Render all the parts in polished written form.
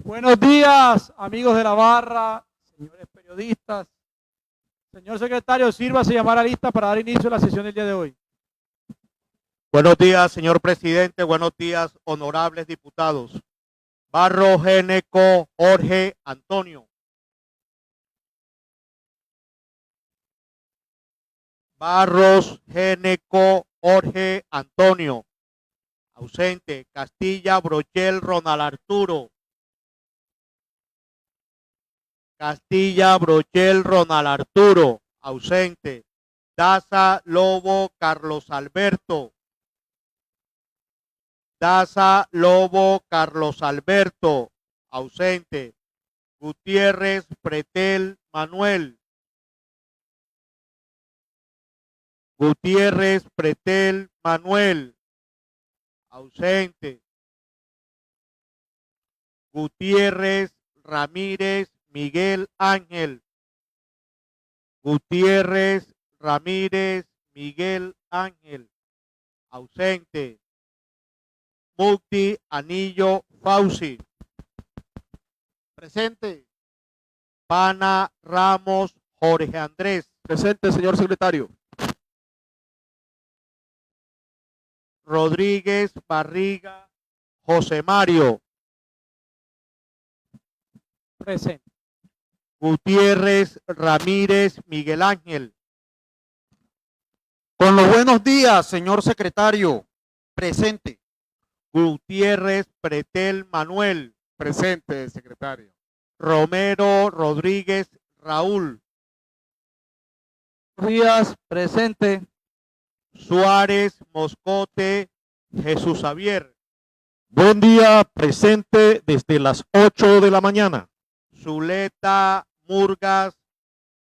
Buenos días, amigos de la barra, señores periodistas. Señor secretario, sírvase llamar a lista para dar inicio a la sesión del día de hoy. Buenos días, señor presidente. Buenos días, honorables diputados. Barros Géneco Jorge Antonio. Barros Géneco Jorge Antonio. Ausente. Castilla Brochel Ronald Arturo. Castilla Brochel Ronald Arturo. Ausente. Daza Lobo Carlos Alberto. Daza Lobo Carlos Alberto. Ausente. Gutiérrez Pretel Manuel. Gutiérrez Pretel Manuel. Ausente. Gutiérrez Ramírez Miguel Ángel. Gutiérrez Ramírez Miguel Ángel. Ausente. Mukti Anillo Fauci. Presente. Pana Ramos Jorge Andrés. Presente, señor secretario. Rodríguez Barriga José Mario. Presente. Gutiérrez Ramírez Miguel Ángel. Con los buenos días, señor secretario. Presente. Gutiérrez Pretel Manuel. Presente, secretario. Romero Rodríguez Raúl. Buenos días, presente. Suárez Moscote Jesús Javier. Buen día, presente desde las 8 de la mañana. Zuleta Murgas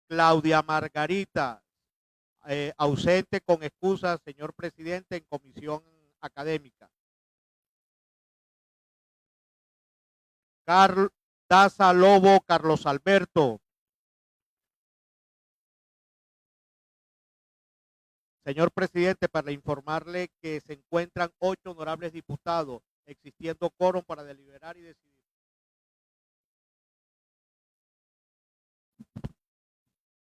Claudia Margarita. Ausente con excusas, señor presidente, en comisión académica. Daza Lobo Carlos Alberto. Señor presidente, para informarle que se encuentran 8 honorables diputados, existiendo quórum para deliberar y decidir.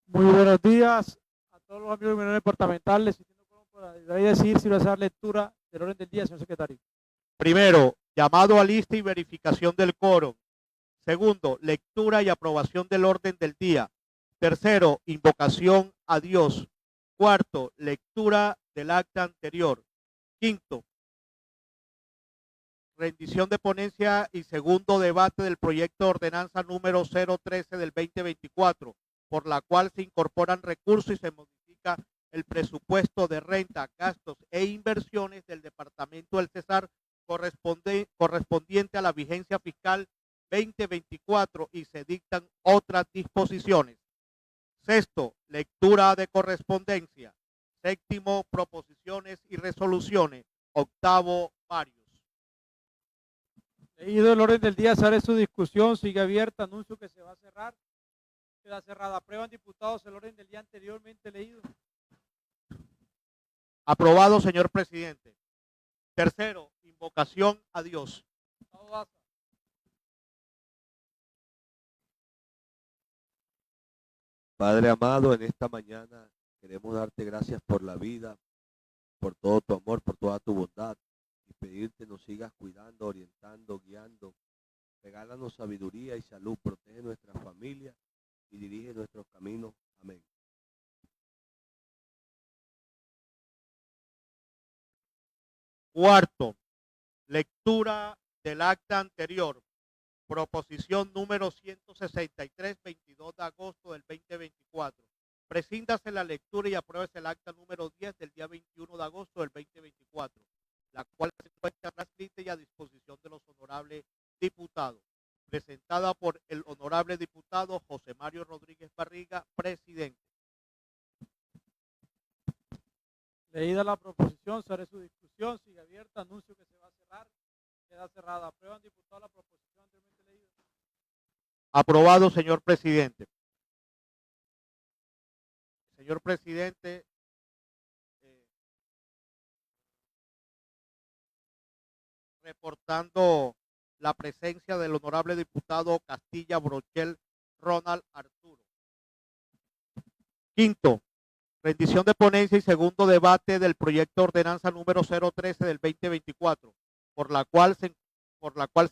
Muy buenos días a todos los amigos de la departamental. Existiendo quórum para deliberar y decir si va a dar lectura del orden del día, señor secretario. Primero, llamado a lista y verificación del quórum. Segundo, lectura y aprobación del orden del día. Tercero, invocación a Dios. Cuarto, lectura del acta anterior. Quinto, rendición de ponencia y segundo debate del proyecto de ordenanza número 013 del 2024, por la cual se incorporan recursos y se modifica el presupuesto de renta, gastos e inversiones del Departamento del Cesar correspondiente a la vigencia fiscal 2024 y se dictan otras disposiciones. Sexto, lectura de correspondencia. Séptimo, proposiciones y resoluciones. Octavo, varios. Leído el orden del día, se abre su discusión, sigue abierta, anuncio que se va a cerrar. Queda cerrada. ¿Aprueban, diputados, el orden del día anteriormente leído? Aprobado, señor presidente. Tercero, invocación a Dios. Padre amado, en esta mañana queremos darte gracias por la vida, por todo tu amor, por toda tu bondad y pedirte nos sigas cuidando, orientando, guiando. Regálanos sabiduría y salud, protege nuestra familia y dirige nuestros caminos. Amén. Cuarto, lectura del acta anterior. Proposición número 163, 22 de agosto del 2024. Presíndase la lectura y apruébese el acta número 10 del día 21 de agosto del 2024, la cual se encuentra transcrita y a disposición de los honorables diputados. Presentada por el honorable diputado José Mario Rodríguez Barriga, presidente. Leída la proposición, se abre su discusión, sigue abierta, anuncio que se va a cerrar. Queda cerrada. ¿Aprueban, diputados, la proposición anteriormente leída? Aprobado, señor presidente. Señor presidente, reportando la presencia del honorable diputado Castilla Brochel Ronald Arturo. Quinto, rendición de ponencia y segundo debate del proyecto de ordenanza número 013 del 2024, por la cual se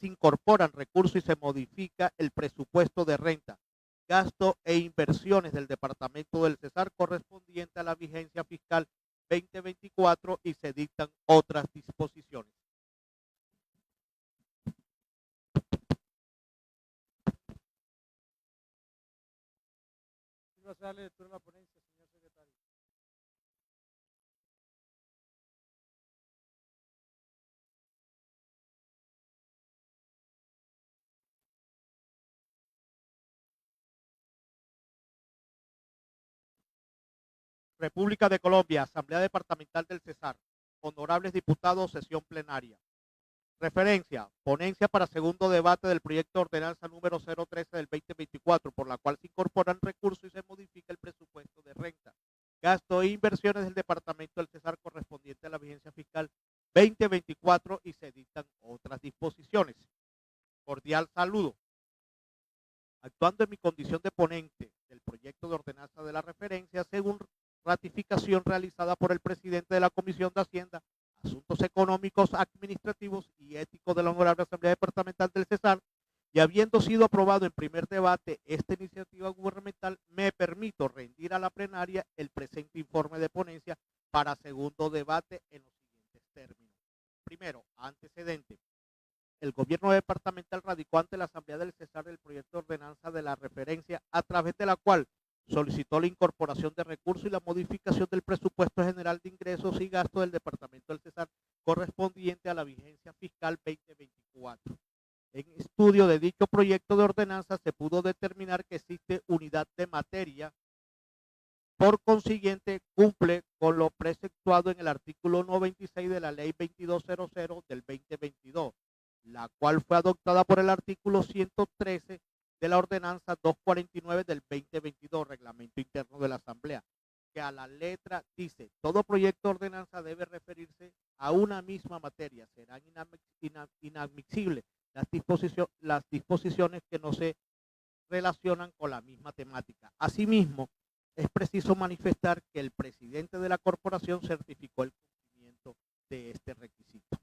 incorporan recursos y se modifica el presupuesto de renta, gasto e inversiones del Departamento del Cesar correspondiente a la vigencia fiscal 2024 y se dictan otras disposiciones. Sírvase a darle lectura a la ponencia, señor secretario. República de Colombia, Asamblea Departamental del Cesar. Honorables diputados, sesión plenaria. Referencia, ponencia para segundo debate del proyecto de ordenanza número 013 del 2024, por la cual se incorporan recursos y se modifica el presupuesto de renta, gasto e inversiones del Departamento del Cesar correspondiente a la vigencia fiscal 2024 y se dictan otras disposiciones. Cordial saludo. Actuando en mi condición de ponente del proyecto de ordenanza de la referencia, según ratificación realizada por el presidente de la Comisión de Hacienda, Asuntos Económicos, Administrativos y Éticos de la Honorable Asamblea Departamental del Cesar, y habiendo sido aprobado en primer debate esta iniciativa gubernamental, me permito rendir a la plenaria el presente informe de ponencia para segundo debate en los siguientes términos. Primero, antecedente. El gobierno departamental radicó ante la Asamblea del Cesar el proyecto de ordenanza de la referencia, a través de la cual solicitó la incorporación de recursos y la modificación del presupuesto general de ingresos y gastos del Departamento del Cesar correspondiente a la vigencia fiscal 2024. En estudio de dicho proyecto de ordenanza se pudo determinar que existe unidad de materia, por consiguiente cumple con lo preceptuado en el artículo 96 de la Ley 2200 del 2022, la cual fue adoptada por el artículo 113 de la ordenanza 249 del 2022, reglamento interno de la Asamblea, que a la letra dice: todo proyecto de ordenanza debe referirse a una misma materia, serán inadmisibles las disposiciones que no se relacionan con la misma temática. Asimismo, es preciso manifestar que el presidente de la corporación certificó el cumplimiento de este requisito,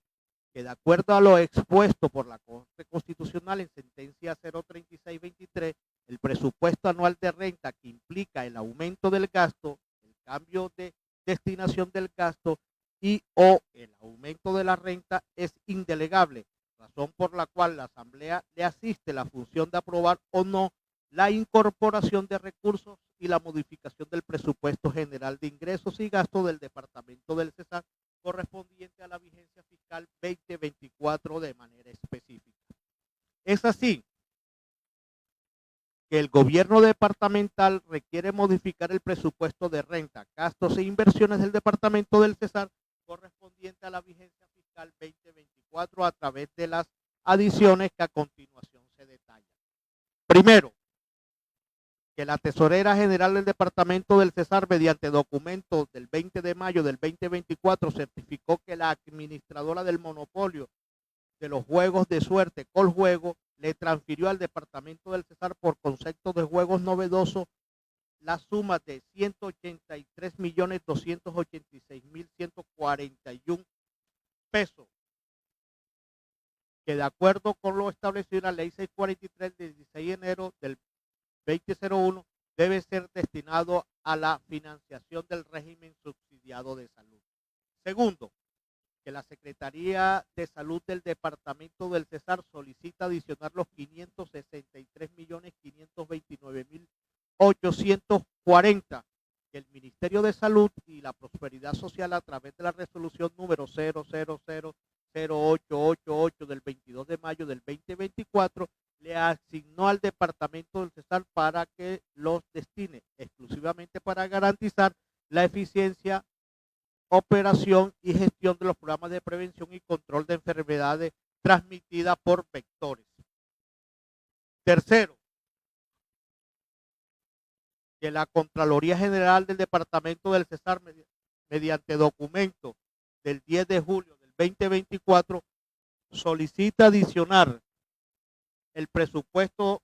que de acuerdo a lo expuesto por la Corte Constitucional en sentencia 03623, el presupuesto anual de renta que implica el aumento del gasto, el cambio de destinación del gasto y o el aumento de la renta es indelegable, razón por la cual la Asamblea le asiste la función de aprobar o no la incorporación de recursos y la modificación del presupuesto general de ingresos y gastos del Departamento del Cesar correspondiente a la vigencia fiscal 2024 de manera específica. Es así que el gobierno departamental requiere modificar el presupuesto de renta, gastos e inversiones del Departamento del Cesar correspondiente a la vigencia fiscal 2024 a través de las adiciones que a continuación se detallan. Primero, que la Tesorera General del Departamento del Cesar, mediante documento del 20 de mayo del 2024, certificó que la administradora del monopolio de los juegos de suerte, Coljuego, le transfirió al Departamento del Cesar por concepto de juegos novedosos la suma de 183.286.141 pesos, que de acuerdo con lo establecido en la Ley 643 del 16 de enero del 2001 debe ser destinado a la financiación del régimen subsidiado de salud. Segundo, que la Secretaría de Salud del Departamento del Cesar solicita adicionar los 563.529.840 que el Ministerio de Salud y la Prosperidad Social, a través de la resolución número 0000888 del 22 de mayo del 2024, le asignó al Departamento del Cesar para que los destine exclusivamente para garantizar la eficiencia, operación y gestión de los programas de prevención y control de enfermedades transmitidas por vectores. Tercero, que la Contraloría General del Departamento del Cesar, mediante documento del 10 de julio del 2024, solicita adicionar el presupuesto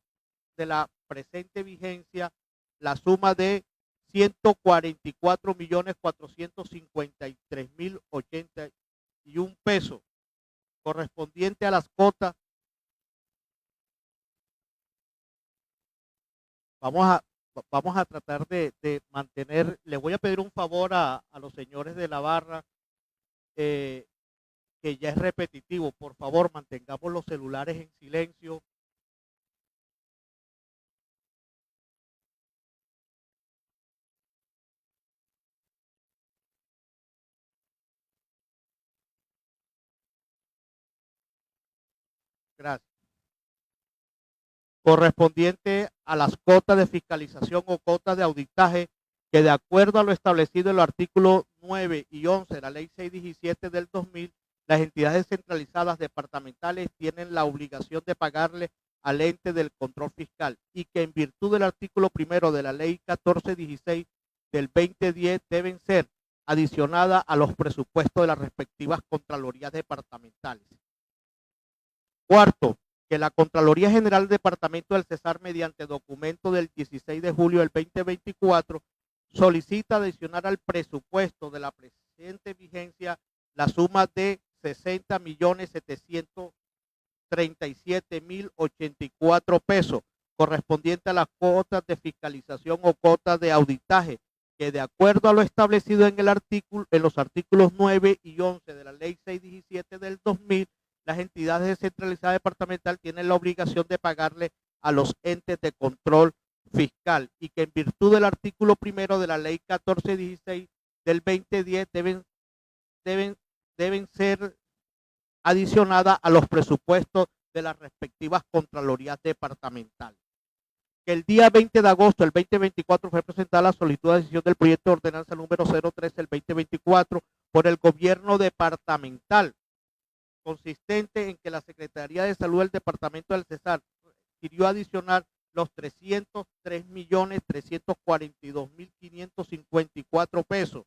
de la presente vigencia la suma de 144.453.081 pesos correspondiente a las cotas. Vamos a tratar de mantener, le voy a pedir un favor a los señores de la barra, que ya es repetitivo, por favor mantengamos los celulares en silencio. Gracias. Correspondiente a las cotas de fiscalización o cotas de auditaje que de acuerdo a lo establecido en los artículos 9 y 11 de la Ley 617 del 2000, las entidades centralizadas departamentales tienen la obligación de pagarle al ente del control fiscal y que en virtud del artículo primero de la Ley 1416 del 2010 deben ser adicionadas a los presupuestos de las respectivas contralorías departamentales. Cuarto, que la Contraloría General del Departamento del Cesar, mediante documento del 16 de julio del 2024, solicita adicionar al presupuesto de la presente vigencia la suma de 60.737.084 pesos, correspondiente a las cuotas de fiscalización o cuotas de auditaje, que de acuerdo a lo establecido en los artículos 9 y 11 de la Ley 617 del 2000, las entidades descentralizadas departamental tienen la obligación de pagarle a los entes de control fiscal y que en virtud del artículo primero de la Ley 1416 del 2010 deben ser adicionadas a los presupuestos de las respectivas contralorías departamentales. Que el día 20 de agosto del 2024 fue presentada la solicitud de decisión del proyecto de ordenanza número 013 del 2024 por el gobierno departamental, consistente en que la Secretaría de Salud del Departamento del Cesar requirió adicionar los 303.342.554 pesos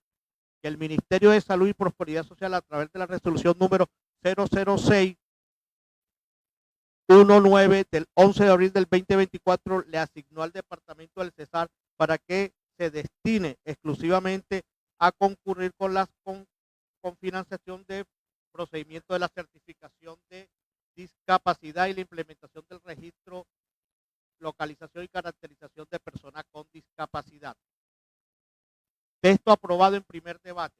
que el Ministerio de Salud y Prosperidad Social, a través de la resolución número 00619 del 11 de abril del 2024, le asignó al Departamento del Cesar para que se destine exclusivamente a concurrir con financiación de procedimiento de la certificación de discapacidad y la implementación del registro, localización y caracterización de personas con discapacidad. Texto aprobado en primer debate.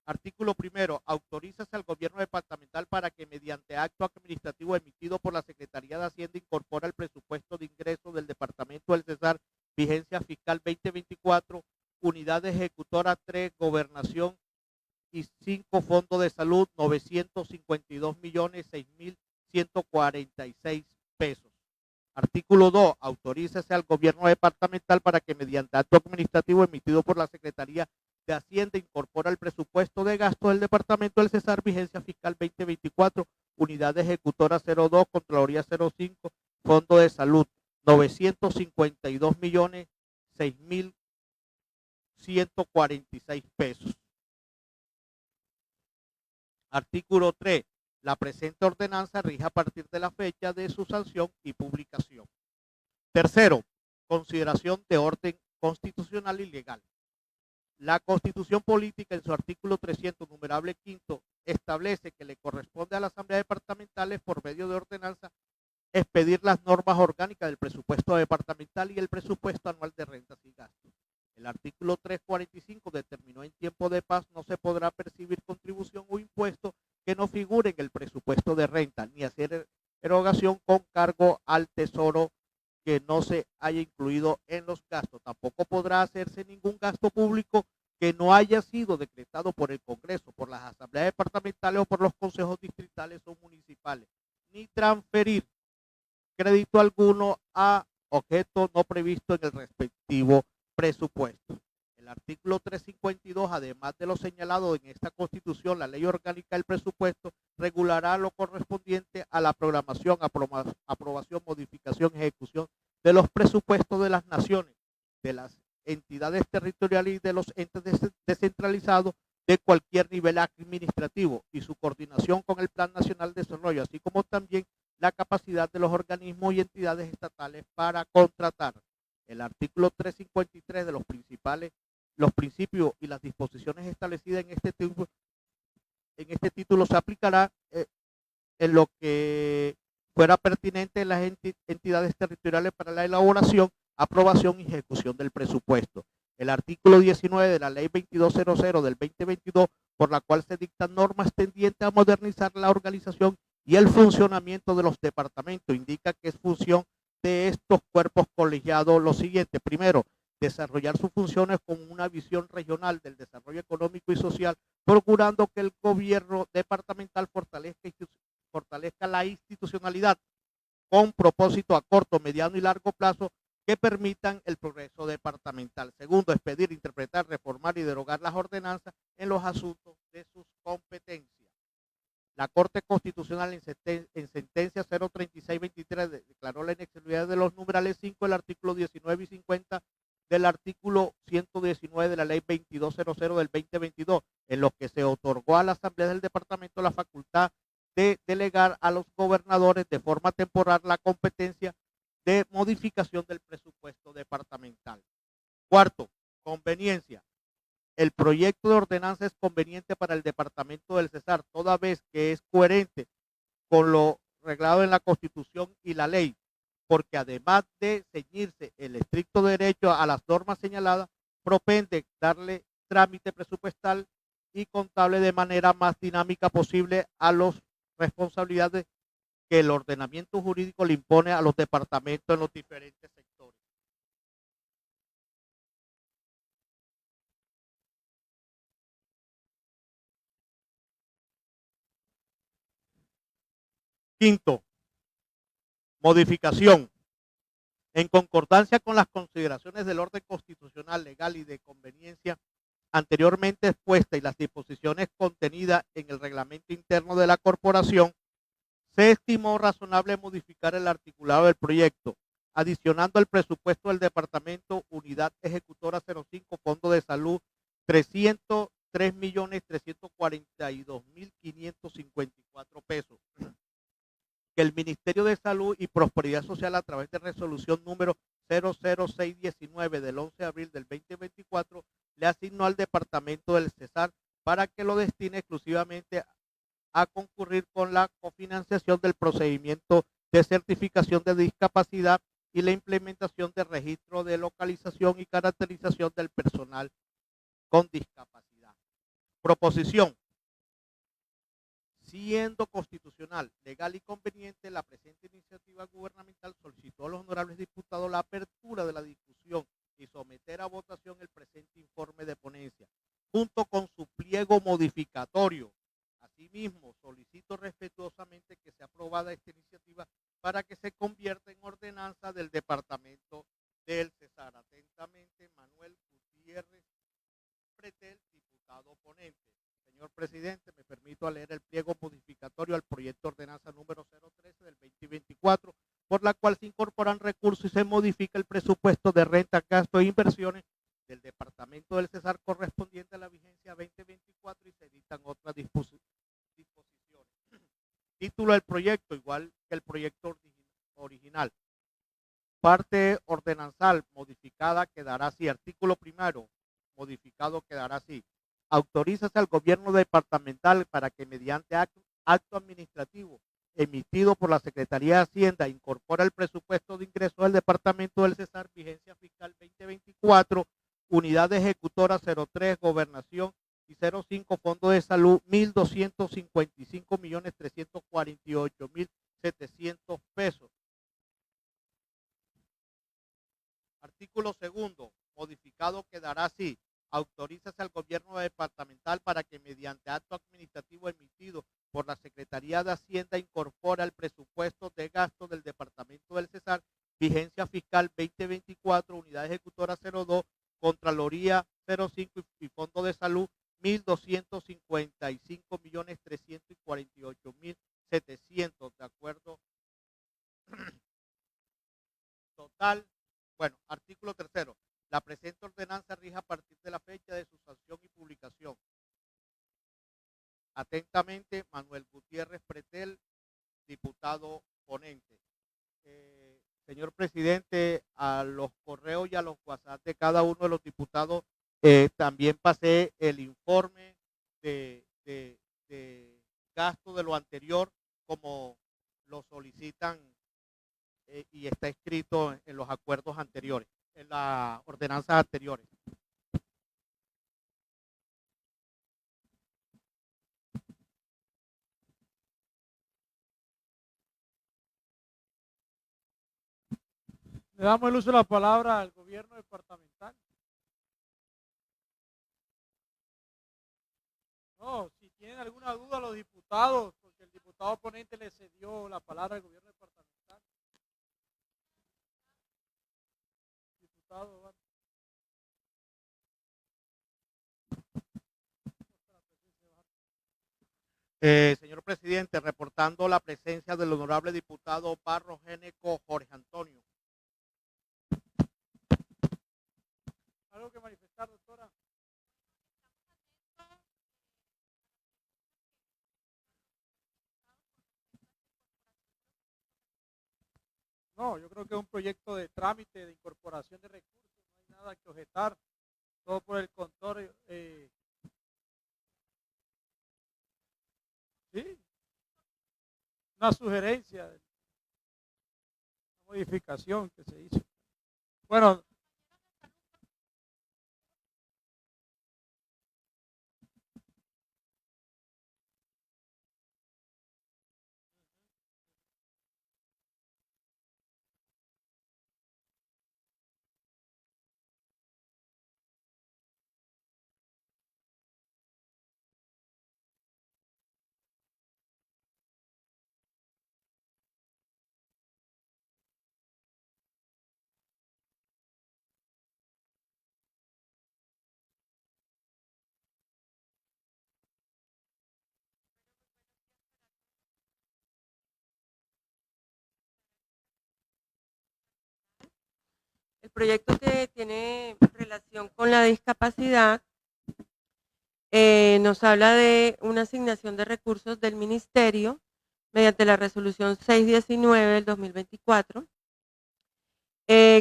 Artículo primero. Autorízase al gobierno departamental para que mediante acto administrativo emitido por la Secretaría de Hacienda incorpore al presupuesto de ingresos del Departamento del Cesar, vigencia fiscal 2024, unidad ejecutora 3, gobernación y 5, Fondo de Salud, 952.006.146 pesos. Artículo 2. Autorícese al gobierno departamental para que mediante acto administrativo emitido por la Secretaría de Hacienda incorpore al presupuesto de gasto del Departamento del Cesar, vigencia fiscal 2024, unidad ejecutora 02, Contraloría 05, Fondo de Salud, 952.006.146 pesos. Artículo 3. La presente ordenanza rige a partir de la fecha de su sanción y publicación. Tercero, consideración de orden constitucional y legal. La Constitución Política, en su artículo 300, numerable quinto, establece que le corresponde a la Asamblea Departamental, por medio de ordenanza, expedir las normas orgánicas del presupuesto departamental y el presupuesto anual de rentas y gastos. El artículo 345 determinó en tiempo de paz no se podrá percibir contribución o impuesto que no figure en el presupuesto de renta, ni hacer erogación con cargo al tesoro que no se haya incluido en los gastos. Tampoco podrá hacerse ningún gasto público que no haya sido decretado por el Congreso, por las asambleas departamentales o por los consejos distritales o municipales, ni transferir crédito alguno a objeto no previsto en el respectivo presupuesto. El artículo 352, además de lo señalado en esta Constitución, la Ley Orgánica del Presupuesto regulará lo correspondiente a la programación, aprobación, modificación, ejecución de los presupuestos de las naciones, de las entidades territoriales y de los entes descentralizados de cualquier nivel administrativo y su coordinación con el Plan Nacional de Desarrollo, así como también la capacidad de los organismos y entidades estatales para contratar. El artículo 353 de los principios y las disposiciones establecidas en este título se aplicará en lo que fuera pertinente en las entidades territoriales para la elaboración, aprobación y ejecución del presupuesto. El artículo 19 de la Ley 2200 del 2022, por la cual se dictan normas tendientes a modernizar la organización y el funcionamiento de los departamentos, indica que es función de estos cuerpos colegiados lo siguiente. Primero, desarrollar sus funciones con una visión regional del desarrollo económico y social, procurando que el gobierno departamental fortalezca la institucionalidad con propósito a corto, mediano y largo plazo que permitan el progreso departamental. Segundo, expedir, interpretar, reformar y derogar las ordenanzas en los asuntos de sus competencias. La Corte Constitucional en sentencia 03623 declaró la inexequibilidad de los numerales 5 del artículo 19 y 50 del artículo 119 de la Ley 2200 del 2022, en los que se otorgó a la Asamblea del Departamento la facultad de delegar a los gobernadores de forma temporal la competencia de modificación del presupuesto departamental. Cuarto, conveniencia. El proyecto de ordenanza es conveniente para el departamento del Cesar, toda vez que es coherente con lo reglado en la Constitución y la ley, porque además de ceñirse el estricto derecho a las normas señaladas, propende darle trámite presupuestal y contable de manera más dinámica posible a las responsabilidades que el ordenamiento jurídico le impone a los departamentos en los diferentes sectores. Quinto, modificación. En concordancia con las consideraciones del orden constitucional, legal y de conveniencia anteriormente expuesta y las disposiciones contenidas en el reglamento interno de la corporación, se estimó razonable modificar el articulado del proyecto, adicionando al presupuesto del departamento Unidad Ejecutora 05, Fondo de Salud, 303.342.554 pesos. Que el Ministerio de Salud y Prosperidad Social, a través de resolución número 00619 del 11 de abril del 2024, le asignó al departamento del Cesar para que lo destine exclusivamente a concurrir con la cofinanciación del procedimiento de certificación de discapacidad y la implementación de registro de localización y caracterización del personal con discapacidad. Proposición. Siendo constitucional, legal y conveniente, la presente iniciativa gubernamental solicitó a los honorables diputados la apertura de la discusión y someter a votación el presente informe de ponencia, junto con su pliego modificatorio. Asimismo, solicito respetuosamente que sea aprobada esta iniciativa para que se convierta en ordenanza del departamento del Cesar. Atentamente, Manuel Gutiérrez Pretel, diputado ponente. Señor presidente, me permito leer el pliego modificatorio al proyecto de ordenanza número 013 del 2024, por la cual se incorporan recursos y se modifica el presupuesto de renta, gasto e inversiones del departamento del Cesar correspondiente a la vigencia 2024 y se dictan otras disposiciones. Título del proyecto, igual que el proyecto original. Parte ordenanzal modificada quedará así. Artículo primero modificado quedará así. Autorízase al gobierno departamental para que mediante acto administrativo emitido por la Secretaría de Hacienda incorpore el presupuesto de ingresos del departamento del Cesar, vigencia fiscal 2024, unidad ejecutora 03, gobernación, y 05, Fondo de Salud, 1.255.348.700 pesos. Artículo segundo, modificado quedará así. Autorízase al gobierno departamental para que mediante acto administrativo emitido por la Secretaría de Hacienda incorpore al presupuesto de gasto del departamento del Cesar, vigencia fiscal 2024, unidad ejecutora 02, Contraloría 05 y Fondo de Salud, 1.255.348.700, de acuerdo. Total. Bueno, artículo tercero. La presente ordenanza rige a partir de la fecha de su sanción y publicación. Atentamente, Manuel Gutiérrez Pretel, diputado ponente. Señor presidente, a los correos y a los WhatsApp de cada uno de los diputados también pasé el informe de gasto de lo anterior, como lo solicitan y está escrito en los acuerdos anteriores, en las ordenanzas anteriores. Le damos el uso de la palabra al gobierno departamental. No, si tienen alguna duda los diputados, porque el diputado ponente le cedió la palabra al gobierno departamental. Diputado, Señor presidente, reportando la presencia del honorable diputado Barros Géneco Jorge Antonio. ¿Algo que manifestar, doctora? No, yo creo que es un proyecto de trámite, de incorporación de recursos, no hay nada que objetar, todo por el control. Sí, una sugerencia, una modificación que se hizo. Bueno, El proyecto que tiene relación con la discapacidad nos habla de una asignación de recursos del ministerio mediante la resolución 619 del 2024,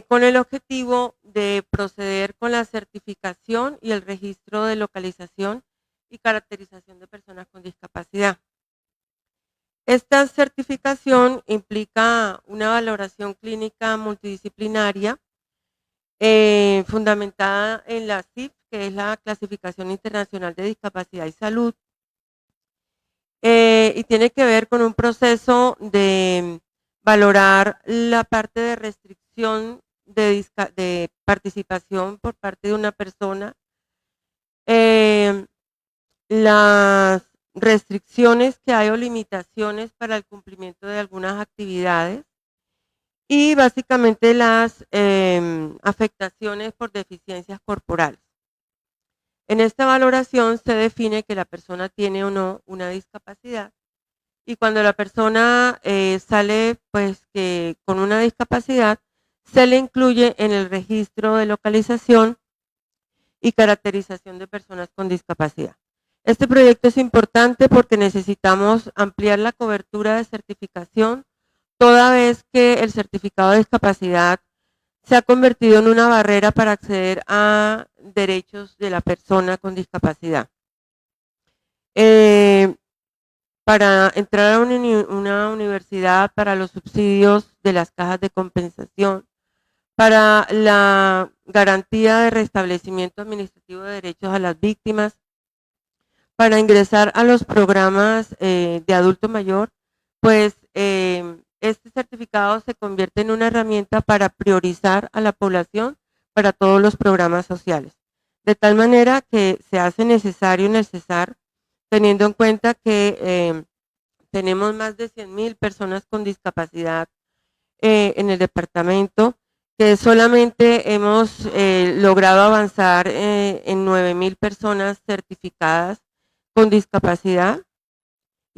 con el objetivo de proceder con la certificación y el registro de localización y caracterización de personas con discapacidad. Esta certificación implica una valoración clínica multidisciplinaria fundamentada en la CIF, que es la Clasificación Internacional de Discapacidad y Salud, y tiene que ver con un proceso de valorar la parte de restricción de participación por parte de una persona, las restricciones que hay o limitaciones para el cumplimiento de algunas actividades, y básicamente las afectaciones por deficiencias corporales. En esta valoración se define que la persona tiene o no una discapacidad, y cuando la persona sale pues que con una discapacidad, se le incluye en el registro de localización y caracterización de personas con discapacidad. Este proyecto es importante porque necesitamos ampliar la cobertura de certificación, toda vez que el certificado de discapacidad se ha convertido en una barrera para acceder a derechos de la persona con discapacidad. Para entrar a una universidad, para los subsidios de las cajas de compensación, para la garantía de restablecimiento administrativo de derechos a las víctimas, para ingresar a los programas de adulto mayor, pues este certificado se convierte en una herramienta para priorizar a la población para todos los programas sociales. De tal manera que se hace necesario cesar, teniendo en cuenta que tenemos más de 100,000 personas con discapacidad en el departamento, que solamente hemos logrado avanzar en 9,000 personas certificadas con discapacidad,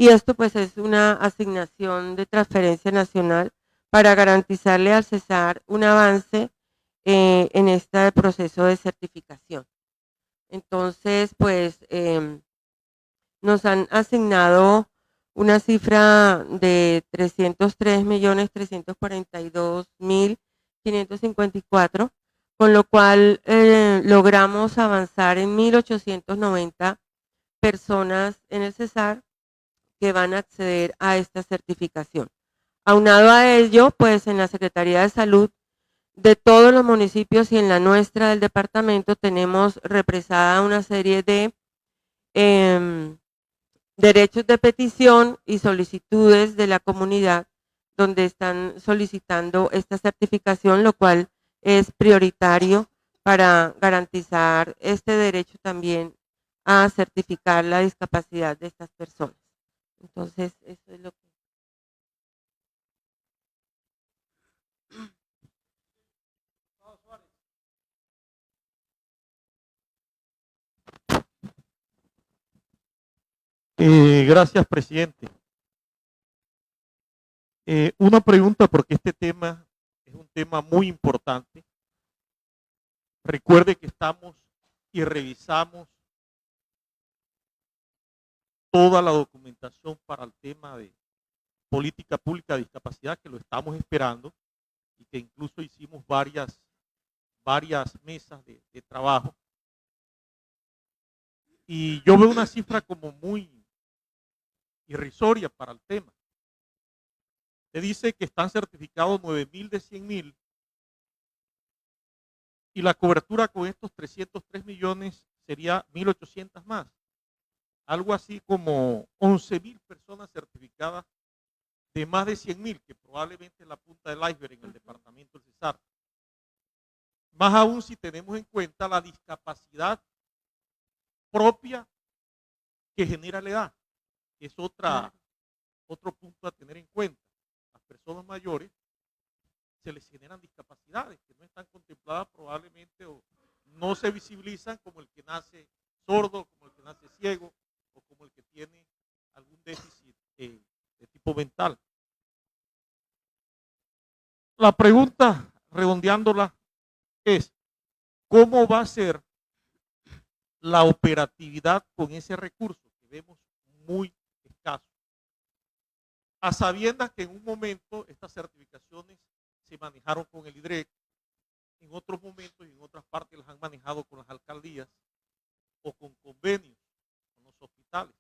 y esto pues es una asignación de transferencia nacional para garantizarle al Cesar un avance en este proceso de certificación. Entonces pues nos han asignado una cifra de 303.342.554, con lo cual logramos avanzar en 1.890 personas en el CESAR que van a acceder a esta certificación. Aunado a ello, pues en la Secretaría de Salud de todos los municipios y en la nuestra del departamento tenemos represada una serie de derechos de petición y solicitudes de la comunidad donde están solicitando esta certificación, lo cual es prioritario para garantizar este derecho también a certificar la discapacidad de estas personas. Entonces, eso es lo que... Gracias, presidente. Una pregunta, porque este tema es un tema muy importante. Recuerde que estamos y revisamos toda la documentación para el tema de política pública de discapacidad, que lo estamos esperando, y que incluso hicimos varias mesas de trabajo. Y yo veo una cifra como muy irrisoria para el tema. Se dice que están certificados 9.000 de 100.000 y la cobertura con estos 303 millones sería 1.800 más. Algo así como 11.000 personas certificadas de más de 100.000, que probablemente es la punta del iceberg en el departamento del CESAR. Más aún si tenemos en cuenta la discapacidad propia que genera la edad. Es otro punto a tener en cuenta. Las personas mayores se les generan discapacidades que no están contempladas probablemente o no se visibilizan, como el que nace sordo, como el que nace ciego o como el que tiene algún déficit de tipo mental. La pregunta, redondeándola, es ¿cómo va a ser la operatividad con ese recurso que vemos muy escaso? A sabiendas que en un momento estas certificaciones se manejaron con el IDREC, en otros momentos y en otras partes las han manejado con las alcaldías o con convenios con los hospitales.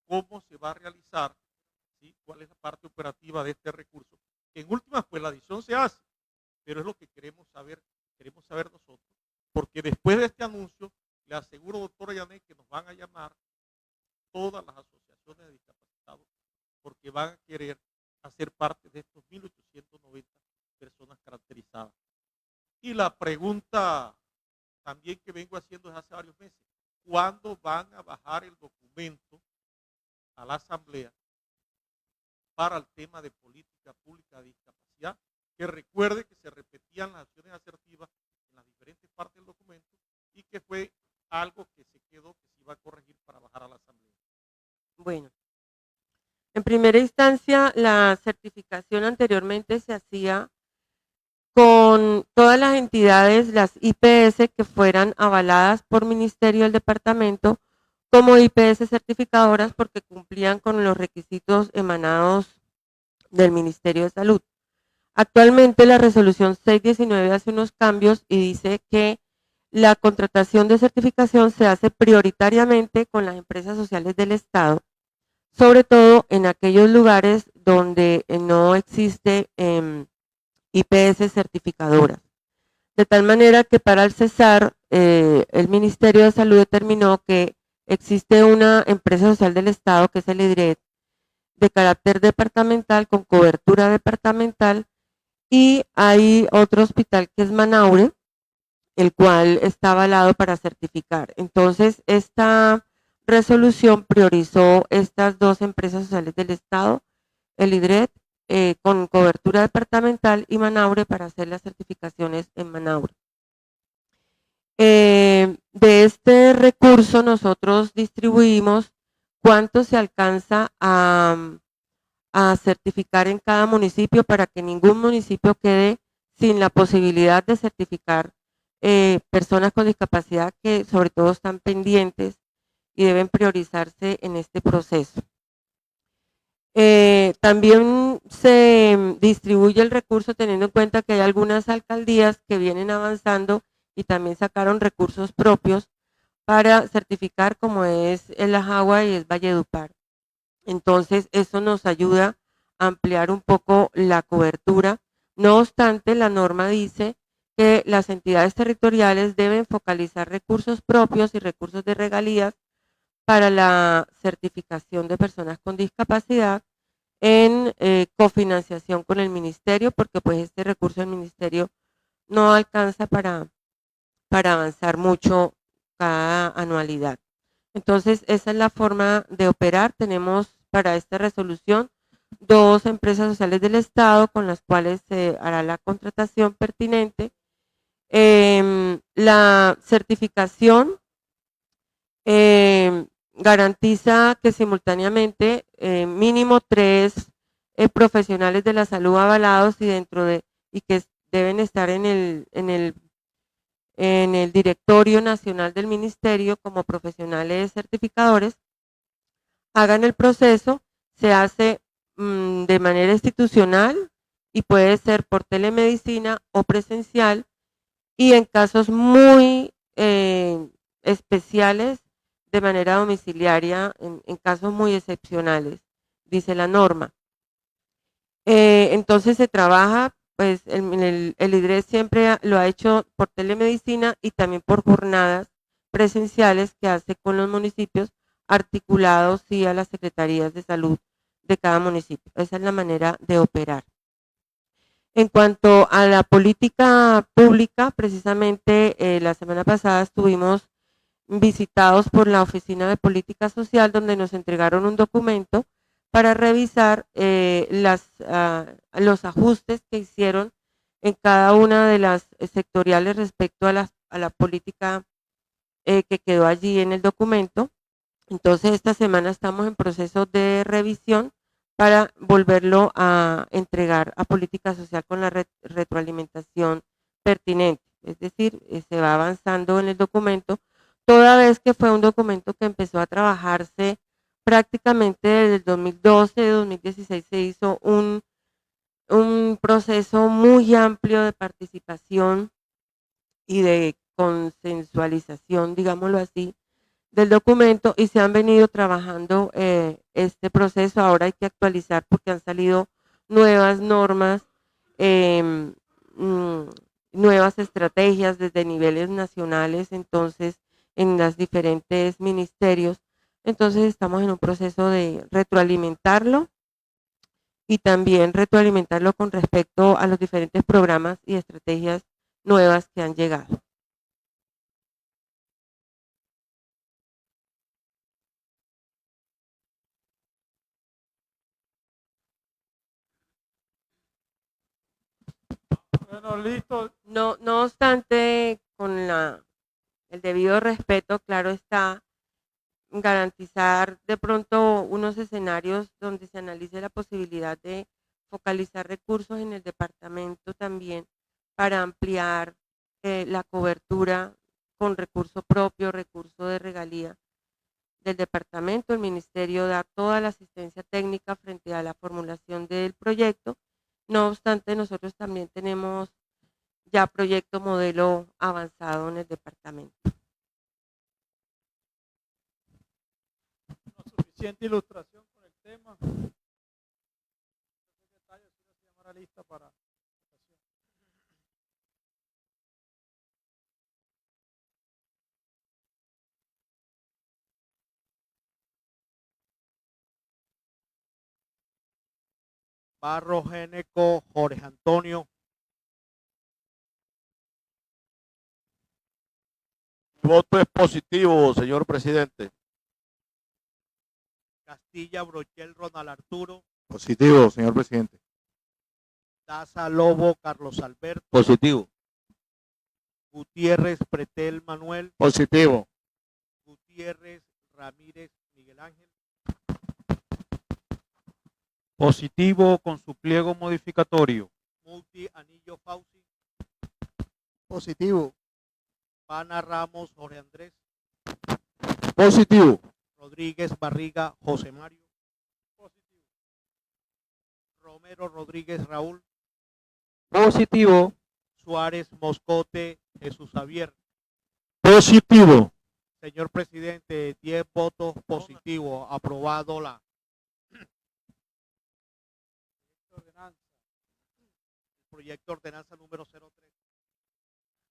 ¿Cómo se va a realizar? ¿Sí? ¿Cuál es la parte operativa de este recurso? Que en últimas, pues la adición se hace, pero es lo que queremos saber nosotros, porque después de este anuncio, le aseguro, doctora Yanet, que nos van a llamar todas las asociaciones de discapacitados porque van a querer hacer parte de estos 1.890 personas caracterizadas. Y la pregunta también que vengo haciendo desde hace varios meses, ¿cuándo van a bajar el documento a la Asamblea para el tema de política pública de discapacidad? Que recuerde que se repetían las acciones asertivas en las diferentes partes del documento y que fue algo que se quedó, que se iba a corregir para bajar a la Asamblea. Bueno, en primera instancia, la certificación anteriormente se hacía con todas las entidades, las IPS que fueran avaladas por Ministerio del Departamento como IPS certificadoras porque cumplían con los requisitos emanados del Ministerio de Salud. Actualmente la resolución 619 hace unos cambios y dice que la contratación de certificación se hace prioritariamente con las empresas sociales del Estado, sobre todo en aquellos lugares donde no existe IPS certificadoras. De tal manera que para el CESAR, el Ministerio de Salud determinó que existe una empresa social del Estado, que es el IDRED, de carácter departamental, con cobertura departamental, y hay otro hospital que es Manaure, el cual está avalado para certificar. Entonces, esta resolución priorizó estas dos empresas sociales del Estado, el IDRED, con cobertura departamental, y Manaure para hacer las certificaciones en Manaure. De este recurso nosotros distribuimos cuánto se alcanza a certificar en cada municipio para que ningún municipio quede sin la posibilidad de certificar personas con discapacidad que sobre todo están pendientes y deben priorizarse en este proceso. También se distribuye el recurso teniendo en cuenta que hay algunas alcaldías que vienen avanzando y también sacaron recursos propios para certificar, como es el Ajagua y es Valledupar. Entonces, eso nos ayuda a ampliar un poco la cobertura. No obstante, la norma dice que las entidades territoriales deben focalizar recursos propios y recursos de regalías para la certificación de personas con discapacidad en cofinanciación con el ministerio, porque pues este recurso del ministerio no alcanza para avanzar mucho cada anualidad. Entonces, esa es la forma de operar. Tenemos para esta resolución 2 empresas sociales del Estado con las cuales se hará la contratación pertinente. La certificación garantiza que simultáneamente mínimo 3 profesionales de la salud avalados y que deben estar en el directorio nacional del ministerio como profesionales certificadores hagan el proceso. Se hace de manera institucional y puede ser por telemedicina o presencial, y en casos muy especiales de manera domiciliaria, en casos muy excepcionales, dice la norma. Entonces se trabaja, pues el IDRES siempre lo ha hecho por telemedicina y también por jornadas presenciales que hace con los municipios, articulados sí a las secretarías de salud de cada municipio. Esa es la manera de operar. En cuanto a la política pública, precisamente la semana pasada estuvimos visitados por la Oficina de Política Social, donde nos entregaron un documento para revisar los ajustes que hicieron en cada una de las sectoriales respecto a la política que quedó allí en el documento. Entonces, esta semana estamos en proceso de revisión para volverlo a entregar a Política Social con la retroalimentación pertinente. Es decir, se va avanzando en el documento, toda vez que fue un documento que empezó a trabajarse prácticamente desde el 2012, 2016 se hizo un proceso muy amplio de participación y de consensualización, digámoslo así, del documento, y se han venido trabajando este proceso. Ahora hay que actualizar porque han salido nuevas normas, em, mm, nuevas estrategias desde niveles nacionales, entonces en los diferentes ministerios. Entonces estamos en un proceso de retroalimentarlo y también retroalimentarlo con respecto a los diferentes programas y estrategias nuevas que han llegado. Bueno, listo. No obstante, con el debido respeto, claro está, garantizar de pronto unos escenarios donde se analice la posibilidad de focalizar recursos en el departamento también para ampliar la cobertura con recurso propio, recurso de regalía del departamento. El ministerio da toda la asistencia técnica frente a la formulación del proyecto. No obstante, nosotros también tenemos ya proyecto modelo avanzado en el departamento. Una suficiente ilustración con el tema. El secretario se llamará lista para votación. Barro Géneco Jorge Antonio. Mi voto es positivo, señor presidente. Castilla Brochel Ronald Arturo. Positivo, señor presidente. Daza Lobo Carlos Alberto. Positivo. Gutiérrez Pretel Manuel. Positivo. Gutiérrez Ramírez Miguel Ángel. Positivo con su pliego modificatorio. Multi Anillo Fauci. Positivo. Pana Ramos Jorge Andrés. Positivo. Rodríguez Barriga José Mario. Positivo. Romero Rodríguez Raúl, Positivo. Suárez Moscote Jesús Javier. Positivo. Señor presidente, 10 votos positivos. Aprobado la proyecto de ordenanza número 03.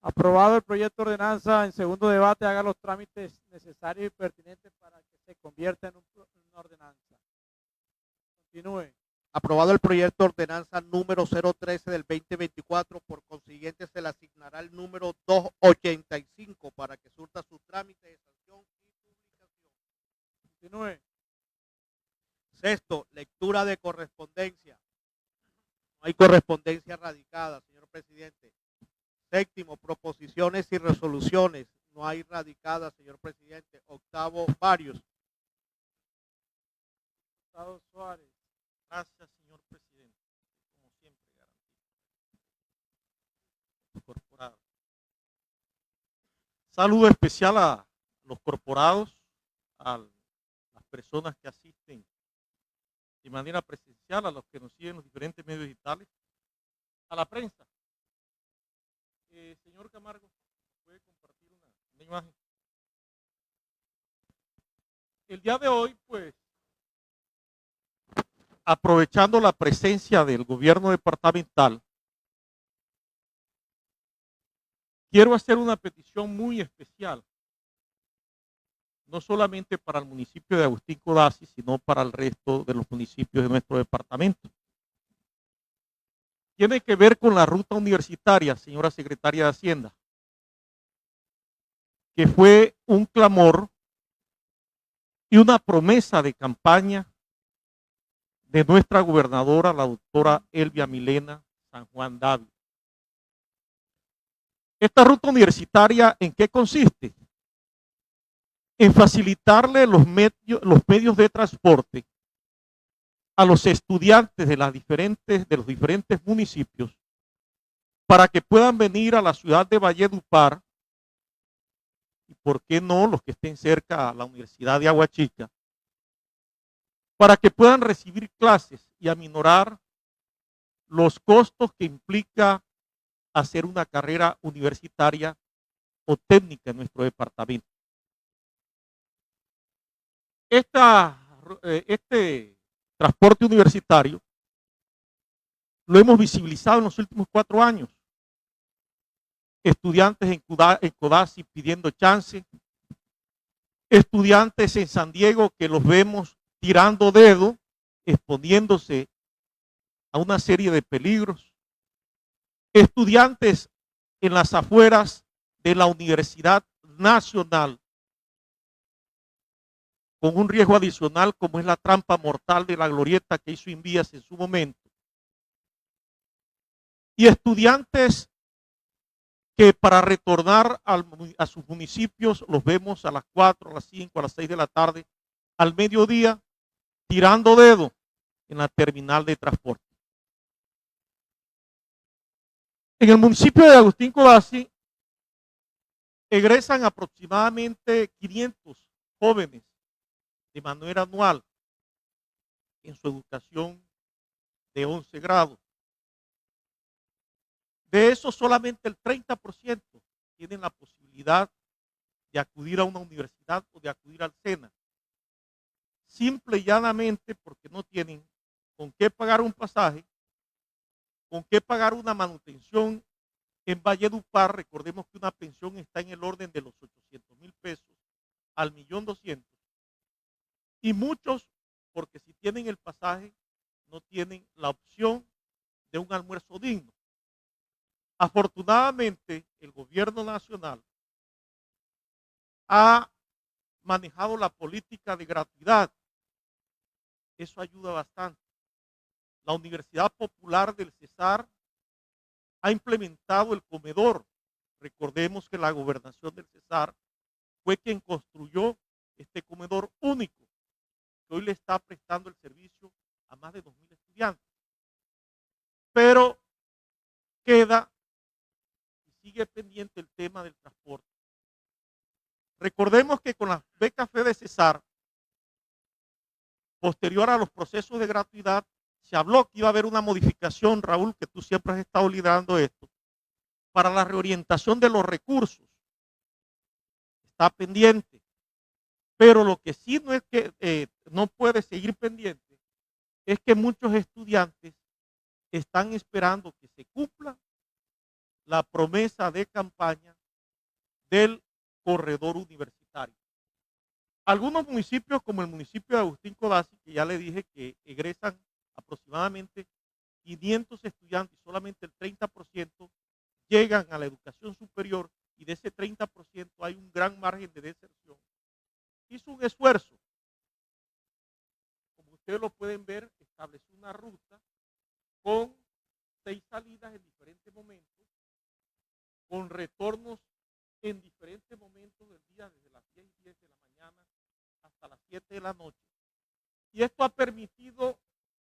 Aprobado el proyecto de ordenanza en segundo debate, haga los trámites necesarios y pertinentes para que se convierta en una ordenanza. Continúe. Aprobado el proyecto de ordenanza número 013 del 2024, por consiguiente se le asignará el número 285 para que surta su trámite de sanción y publicación. Continúe. Sexto, lectura de correspondencia. No hay correspondencia radicada, señor presidente. Séptimo, proposiciones y resoluciones. No hay radicadas, señor presidente. Octavo, varios. Diputado Suárez. Gracias, señor presidente. Como siempre, garantizo. Corporado. Saludo especial a los corporados, a las personas que asisten de manera presencial, a los que nos siguen en los diferentes medios digitales, a la prensa. Señor Camargo, ¿puede compartir una imagen? El día de hoy, pues, aprovechando la presencia del gobierno departamental, quiero hacer una petición muy especial, no solamente para el municipio de Agustín Codazzi, sino para el resto de los municipios de nuestro departamento. Tiene que ver con la ruta universitaria, señora secretaria de Hacienda, que fue un clamor y una promesa de campaña de nuestra gobernadora, la doctora Elvia Milena San Juan Dávila. Esta ruta universitaria, ¿en qué consiste? En facilitarle los medios de transporte a los estudiantes de los diferentes municipios para que puedan venir a la ciudad de Valledupar, y por qué no los que estén cerca a la Universidad de Aguachica, para que puedan recibir clases y aminorar los costos que implica hacer una carrera universitaria o técnica en nuestro departamento. Este transporte universitario lo hemos visibilizado en los últimos 4 años. Estudiantes en Codazzi pidiendo chance, estudiantes en San Diego que los vemos tirando dedo, exponiéndose a una serie de peligros, estudiantes en las afueras de la Universidad Nacional con un riesgo adicional como es la trampa mortal de la glorieta que hizo Invías en su momento, y estudiantes que para retornar a sus municipios los vemos a las 4, a las 5, a las 6 de la tarde, al mediodía, tirando dedo en la terminal de transporte. En el municipio de Agustín Codazzi egresan aproximadamente 500 jóvenes de manera anual en su educación de 11 grados. De eso solamente el 30% tienen la posibilidad de acudir a una universidad o de acudir al SENA. Simple y llanamente porque no tienen con qué pagar un pasaje, con qué pagar una manutención en Valledupar. Recordemos que una pensión está en el orden de los 800,000 pesos al 1.200.000. Y muchos, porque si tienen el pasaje, no tienen la opción de un almuerzo digno. Afortunadamente, el gobierno nacional ha manejado la política de gratuidad. Eso ayuda bastante. La Universidad Popular del Cesar ha implementado el comedor. Recordemos que la gobernación del Cesar fue quien construyó este comedor único, que hoy le está prestando el servicio a más de 2.000 estudiantes. Pero queda y sigue pendiente el tema del transporte. Recordemos que con las becas FEDE Cesar, posterior a los procesos de gratuidad, se habló que iba a haber una modificación, Raúl, que tú siempre has estado liderando esto, para la reorientación de los recursos. Está pendiente. Pero lo que sí no es que no puede seguir pendiente es que muchos estudiantes están esperando que se cumpla la promesa de campaña del corredor universitario. Algunos municipios, como el municipio de Agustín Codazzi, que ya le dije que egresan aproximadamente 500 estudiantes, solamente el 30% llegan a la educación superior, y de ese 30% hay un gran margen de deserción. Hizo un esfuerzo, como ustedes lo pueden ver, estableció una ruta con 6 salidas en diferentes momentos, con retornos en diferentes momentos del día, desde las 10:10 de la mañana hasta las 7 de la noche. Y esto ha permitido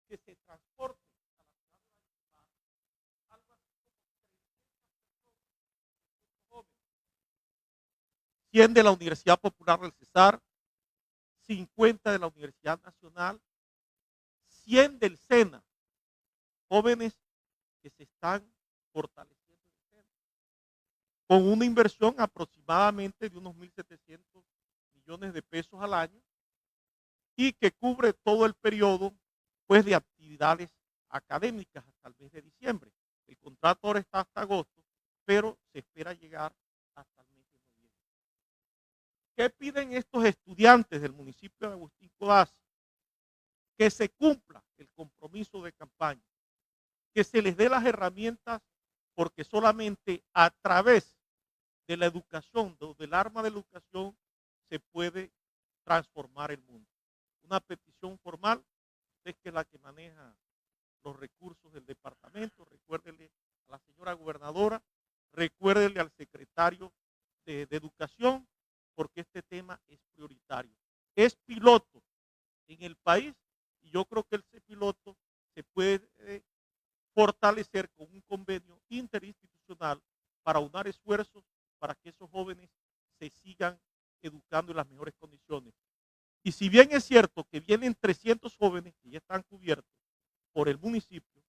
que se transporte a la ciudad de Valledupar algo así como 300 jóvenes, 100 de la Universidad Popular del Cesar, 50 de la Universidad Nacional, 100 del SENA, jóvenes que se están fortaleciendo en el SENA, con una inversión aproximadamente de unos 1.700 millones de pesos al año, y que cubre todo el periodo, pues, de actividades académicas hasta el mes de diciembre. El contrato ahora está hasta agosto, pero se espera llegar hasta el mes de noviembre. ¿Qué piden estos estudiantes del municipio de Agustín Codazzi? Que se cumpla el compromiso de campaña, que se les dé las herramientas, porque solamente a través de la educación, del arma de la educación, se puede transformar el mundo. Una petición formal, usted que es la que maneja los recursos del departamento, recuérdele a la señora gobernadora, recuérdele al secretario de Educación, porque este tema es prioritario. Es piloto en el país, y yo creo que ese piloto se puede fortalecer con un convenio interinstitucional para unar esfuerzos para que esos jóvenes se sigan educando en las mejores condiciones. Y si bien es cierto que vienen 300 jóvenes que ya están cubiertos por el municipio,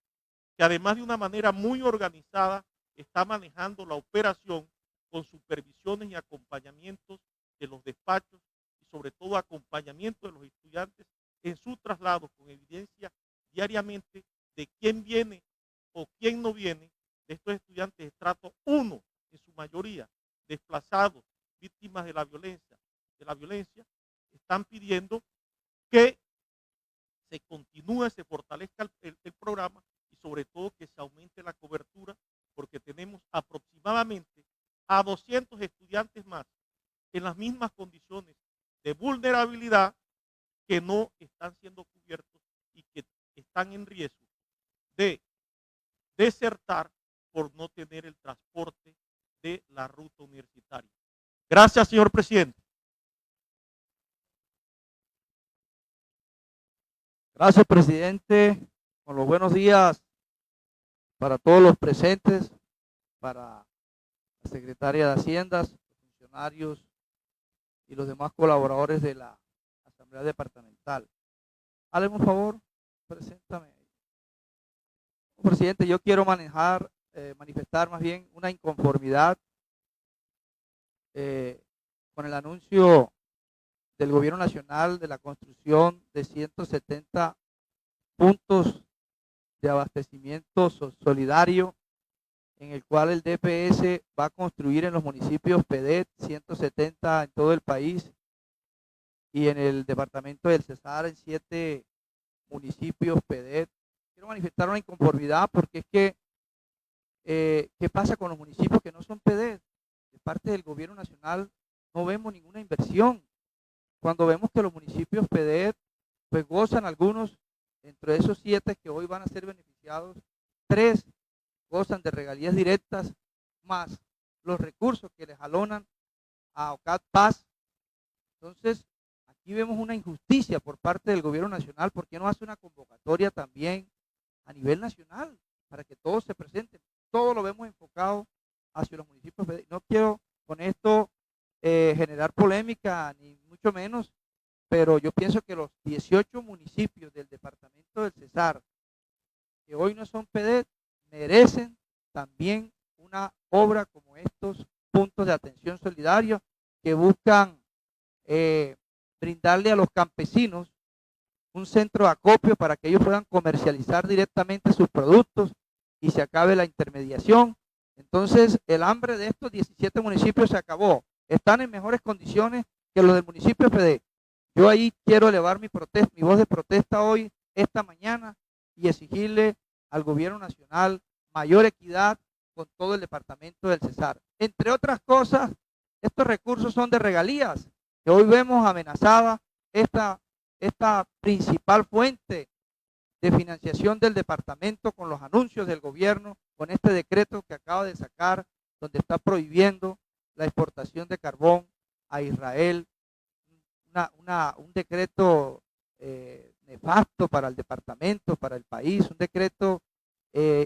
que además de una manera muy organizada está manejando la operación con supervisiones y acompañamientos de los despachos, y sobre todo acompañamiento de los estudiantes en su traslado, con evidencia diariamente de quién viene o quién no viene, de estos estudiantes de estrato 1, en su mayoría desplazados, víctimas de la violencia, están pidiendo que se continúe, se fortalezca el programa, y sobre todo que se aumente la cobertura, porque tenemos aproximadamente a 200 estudiantes más en las mismas condiciones de vulnerabilidad, que no están siendo cubiertos y que están en riesgo de desertar por no tener el transporte de la ruta universitaria. Gracias, señor presidente. Gracias, presidente. Con los buenos días para todos los presentes, para la secretaria de Haciendas, los funcionarios y los demás colaboradores de la Asamblea Departamental. Háganme un favor, preséntame. Presidente, yo quiero manifestar más bien una inconformidad con el anuncio del Gobierno Nacional de la construcción de 170 puntos de abastecimiento solidario, en el cual el DPS va a construir en los municipios PEDET 170 en todo el país, y en el departamento del Cesar en 7 municipios PEDET. Quiero manifestar una inconformidad porque es que, ¿qué pasa con los municipios que no son PEDET? De parte del Gobierno Nacional no vemos ninguna inversión. Cuando vemos que los municipios PEDET, pues gozan algunos, entre esos 7 que hoy van a ser beneficiados, 3 gozan de regalías directas, más los recursos que les jalonan a OCAD Paz. Entonces, aquí vemos una injusticia por parte del Gobierno Nacional. ¿Por qué no hace una convocatoria también a nivel nacional para que todos se presenten? Todo lo vemos enfocado hacia los municipios. No quiero con esto generar polémica, ni mucho menos, pero yo pienso que los 18 municipios del departamento del Cesar, que hoy no son PEDET merecen también una obra como estos puntos de atención solidaria que buscan brindarle a los campesinos un centro de acopio para que ellos puedan comercializar directamente sus productos y se acabe la intermediación. Entonces, el hambre de estos 17 municipios se acabó. Están en mejores condiciones que los del municipio PD. Yo ahí quiero elevar mi voz de protesta hoy, esta mañana, y exigirle al gobierno nacional mayor equidad con todo el departamento del Cesar. Entre otras cosas, estos recursos son de regalías, que hoy vemos amenazada esta principal fuente de financiación del departamento con los anuncios del gobierno, con este decreto que acaba de sacar, donde está prohibiendo la exportación de carbón a Israel, un decreto nefasto para el departamento, para el país, un decreto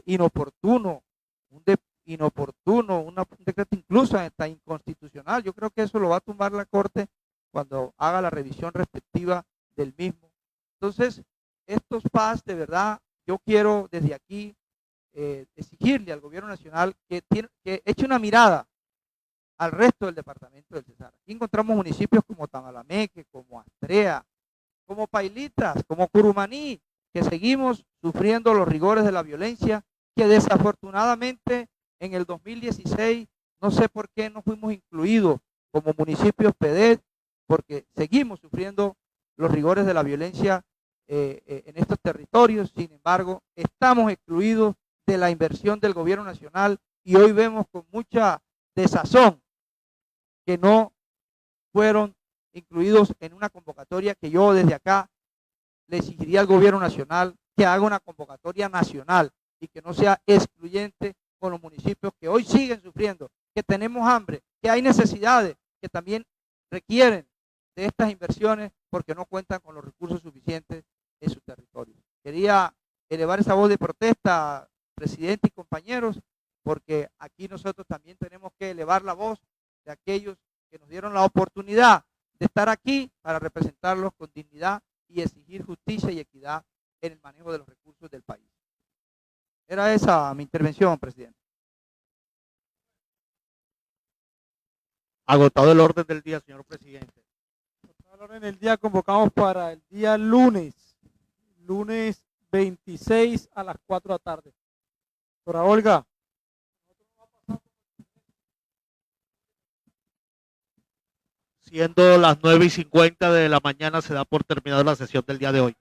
inoportuno, un decreto incluso hasta inconstitucional. Yo creo que eso lo va a tumbar la Corte cuando haga la revisión respectiva del mismo. Entonces, estos PAS, de verdad, yo quiero desde aquí exigirle al gobierno nacional que eche una mirada al resto del departamento del Cesar. Aquí encontramos municipios como Tamalameque, como Astrea, como Pailitas, como Curumaní, que seguimos sufriendo los rigores de la violencia, que desafortunadamente en el 2016, no sé por qué no fuimos incluidos como municipios PEDET, porque seguimos sufriendo los rigores de la violencia en estos territorios. Sin embargo, estamos excluidos de la inversión del gobierno nacional y hoy vemos con mucha desazón que no fueron incluidos en una convocatoria que yo desde acá le exigiría al gobierno nacional que haga una convocatoria nacional y que no sea excluyente con los municipios que hoy siguen sufriendo, que tenemos hambre, que hay necesidades que también requieren de estas inversiones porque no cuentan con los recursos suficientes en su territorio. Quería elevar esa voz de protesta, presidente y compañeros, porque aquí nosotros también tenemos que elevar la voz de aquellos que nos dieron la oportunidad de estar aquí para representarlos con dignidad y exigir justicia y equidad en el manejo de los recursos del país. Era esa mi intervención, presidente. Agotado el orden del día, señor presidente. El orden del día convocamos para el día lunes 26 a las 4 de la tarde. Doctora Olga. Siendo las 9:50 de la mañana, se da por terminada la sesión del día de hoy.